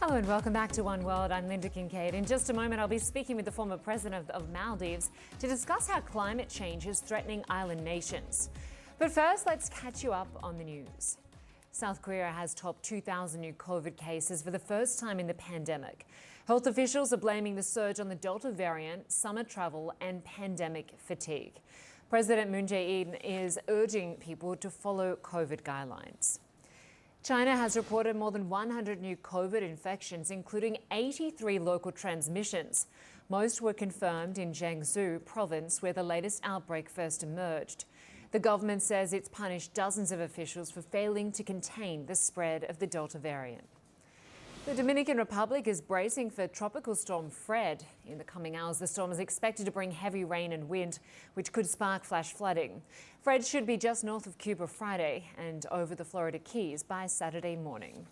Hello and welcome back to One World. I'm Lynda Kinkade. In just a moment, I'll be speaking with the former president of Maldives to discuss how climate change is threatening island nations. But first, let's catch you up on the news. South Korea has topped 2,000 new COVID cases for the first time in the pandemic. Health officials are blaming the surge on the Delta variant, summer travel and pandemic fatigue. President Moon Jae-in is urging people to follow COVID guidelines. China has reported more than 100 new COVID infections, including 83 local transmissions. Most were confirmed in Jiangsu province, where the latest outbreak first emerged. The government says it's punished dozens of officials for failing to contain the spread of the Delta variant. The Dominican Republic is bracing for Tropical Storm Fred. In the coming hours, the storm is expected to bring heavy rain and wind, which could spark flash flooding. Fred should be just north of Cuba Friday and over the Florida Keys by Saturday morning.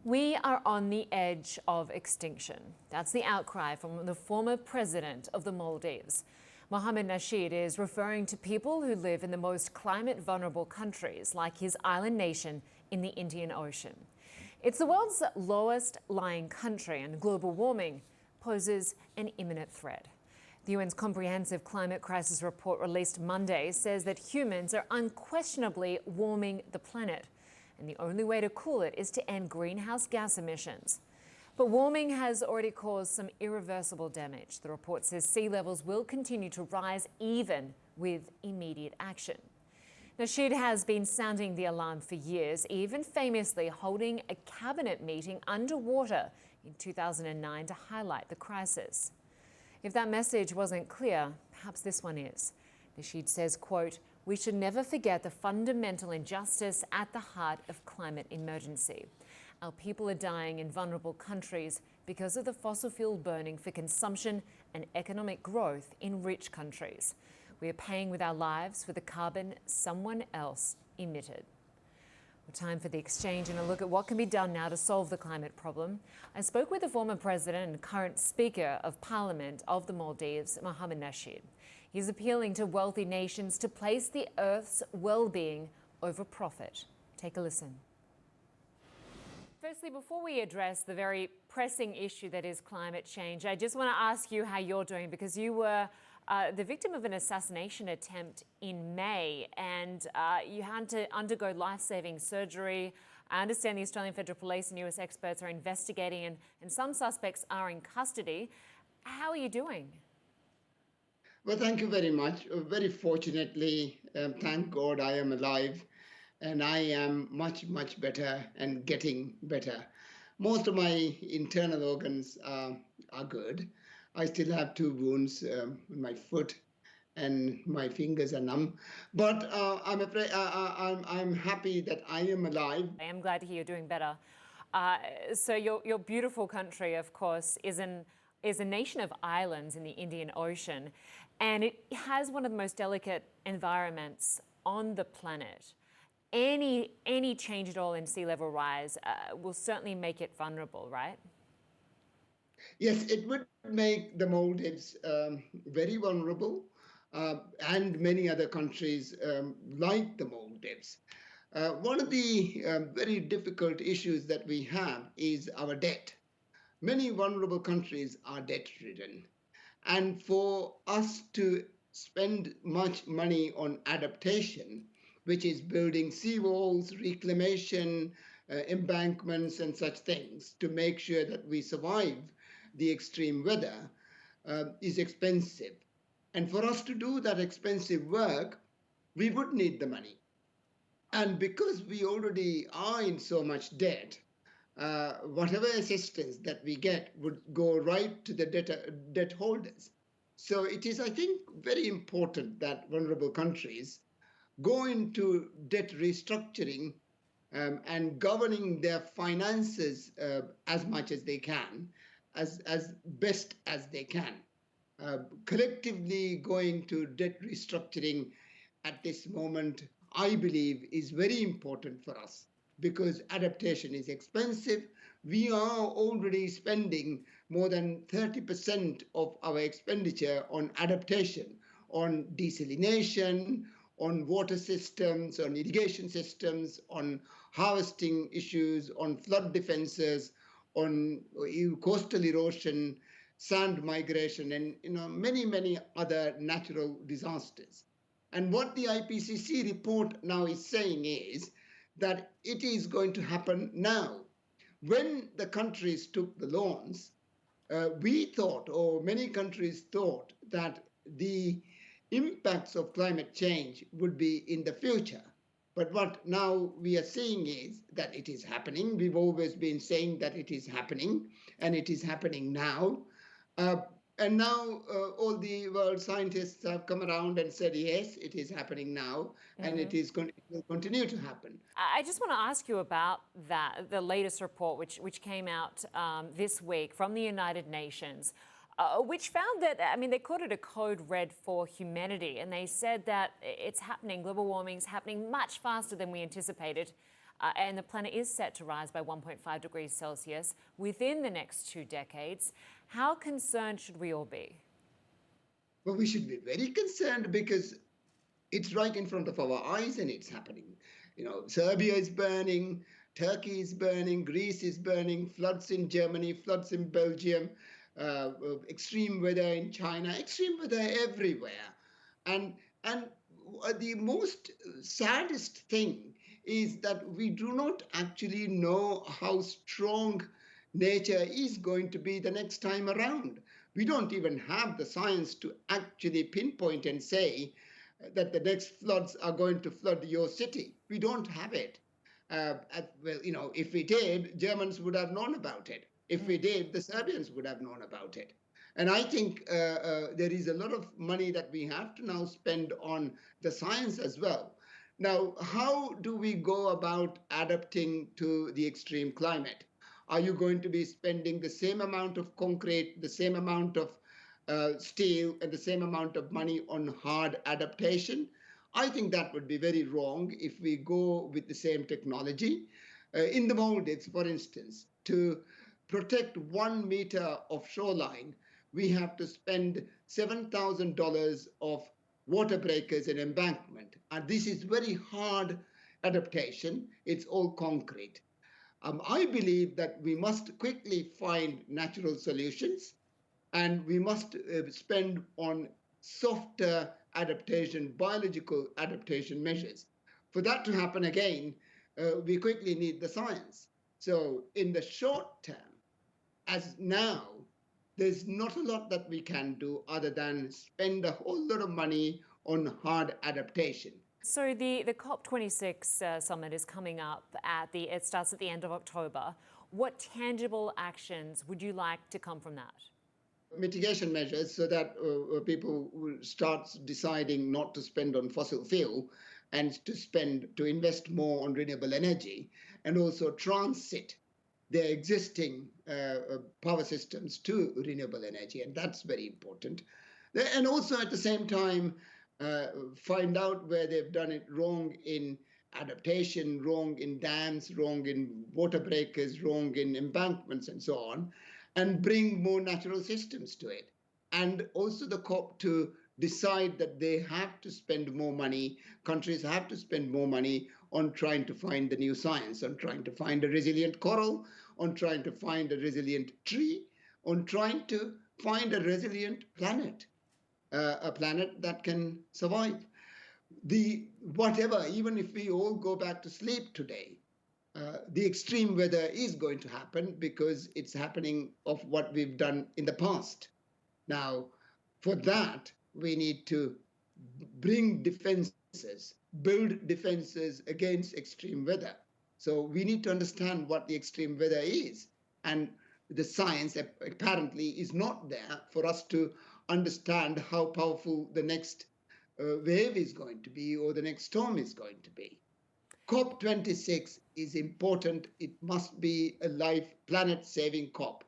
We are on the edge of extinction. That's the outcry from the former president of the Maldives. Mohammed Nasheed is referring to people who live in the most climate vulnerable countries, like his island nation in the Indian Ocean. It's the world's lowest lying country, and global warming poses an imminent threat. The UN's Comprehensive Climate Crisis Report released Monday says that humans are unquestionably warming the planet, and the only way to cool it is to end greenhouse gas emissions. But warming has already caused some irreversible damage. The report says sea levels will continue to rise even with immediate action. Nasheed has been sounding the alarm for years, even famously holding a cabinet meeting underwater in 2009 to highlight the crisis. If that message wasn't clear, perhaps this one is. Nasheed says, quote, "We should never forget the fundamental injustice at the heart of climate emergency. Our people are dying in vulnerable countries because of the fossil fuel burning for consumption and economic growth in rich countries. We are paying with our lives for the carbon someone else emitted." Well, time for the exchange and a look at what can be done now to solve the climate problem. I spoke with the former president and current Speaker of Parliament of the Maldives, Mohammed Nasheed. He's appealing to wealthy nations to place the Earth's well-being over profit. Take a listen. Firstly, before we address the very pressing issue that is climate change, I just want to ask you how you're doing, because you were the victim of an assassination attempt in May, and you had to undergo life-saving surgery. I understand the Australian Federal Police and US experts are investigating, and some suspects are in custody. How are you doing? Well, thank you very much. Very fortunately, thank God I am alive, and I am much, much better and getting better. Most of my internal organs are good. I still have two wounds in my foot, and my fingers are numb. But I'm afraid I'm happy that I am alive. I am glad to hear you're doing better. So your beautiful country, of course, is a nation of islands in the Indian Ocean, and it has one of the most delicate environments on the planet. Any change at all in sea level rise will certainly make it vulnerable, right? Yes, it would make the Maldives very vulnerable, and many other countries like the Maldives. One of the very difficult issues that we have is our debt. Many vulnerable countries are debt-ridden. And for us to spend much money on adaptation, which is building seawalls, reclamation, embankments, and such things to make sure that we survive the extreme weather, is expensive. And for us to do that expensive work, we would need the money. And because we already are in so much debt, whatever assistance that we get would go right to the debt holders. So it is, I think, very important that vulnerable countries go into debt restructuring and governing their finances as much as they can, as best as they can. Collectively going to debt restructuring at this moment, I believe, is very important for us because adaptation is expensive. We are already spending more than 30% of our expenditure on adaptation, on desalination, on water systems, on irrigation systems, on harvesting issues, on flood defenses, on coastal erosion, sand migration, and many other natural disasters. And what the IPCC report now is saying is that it is going to happen now. When the countries took the loans, we thought, or many countries thought, that the impacts of climate change would be in the future. But what now we are seeing is that it is happening. We've always been saying that it is happening, and it is happening now. And now all the world scientists have come around and said, yes, it is happening now, and it will continue to happen. I just want to ask you about that, the latest report, which came out this week from the United Nations, which found that, I mean, they called it a code red for humanity, and they said that it's happening, global warming is happening much faster than we anticipated, and the planet is set to rise by 1.5 degrees Celsius within the next 2 decades. How concerned should we all be? Well, we should be very concerned because it's right in front of our eyes and it's happening. Serbia is burning, Turkey is burning, Greece is burning, floods in Germany, floods in Belgium, extreme weather in China, extreme weather everywhere. And the most saddest thing is that we do not actually know how strong nature is going to be the next time around. We don't even have the science to actually pinpoint and say that the next floods are going to flood your city. We don't have it. Well, if we did, Germans would have known about it. If we did, the Serbians would have known about it. And I think there is a lot of money that we have to now spend on the science as well. Now, how do we go about adapting to the extreme climate? Are you going to be spending the same amount of concrete, the same amount of steel, and the same amount of money on hard adaptation? I think that would be very wrong if we go with the same technology. In the Maldives, for instance, to protect 1 meter of shoreline, we have to spend $7,000 of water breakers and embankment. And this is very hard adaptation. It's all concrete. I believe that we must quickly find natural solutions, and we must spend on softer adaptation, biological adaptation measures. For that to happen again, we quickly need the science. So in the short term, as now, there's not a lot that we can do other than spend a whole lot of money on hard adaptation. So the COP26 summit is coming up it starts at the end of October. What tangible actions would you like to come from that? Mitigation measures so that people will start deciding not to spend on fossil fuel and to invest more on renewable energy, and also transit their existing power systems to renewable energy. And that's very important. And also at the same time, find out where they've done it wrong in adaptation, wrong in dams, wrong in water breakers, wrong in embankments, and so on, and bring more natural systems to it. And also the COP to decide that they have to spend more money, countries have to spend more money on trying to find the new science, on trying to find a resilient coral, on trying to find a resilient tree, on trying to find a resilient planet. A planet that can survive. Even if we all go back to sleep today, the extreme weather is going to happen because it's happening of what we've done in the past. Now, for that, we need to bring defenses, build defenses against extreme weather. So we need to understand what the extreme weather is. And the science apparently is not there for us to understand how powerful the next wave is going to be or the next storm is going to be. COP26 is important. It must be a planet-saving COP.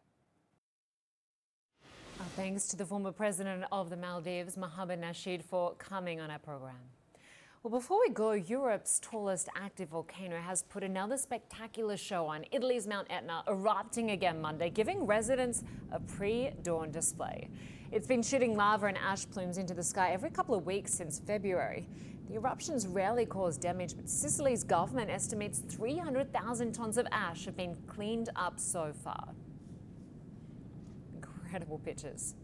Thanks to the former president of the Maldives, Mohammed Nasheed, for coming on our program. Well, before we go, Europe's tallest active volcano has put another spectacular show on. Italy's Mount Etna erupting again Monday, giving residents a pre-dawn display. It's been shooting lava and ash plumes into the sky every couple of weeks since February. The eruptions rarely cause damage, but Sicily's government estimates 300,000 tons of ash have been cleaned up so far. Incredible pictures.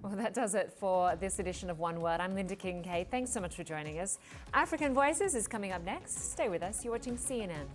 Well, that does it for this edition of One Word. I'm Lynda Kinkade. Thanks so much for joining us. African Voices is coming up next. Stay with us. You're watching CNN.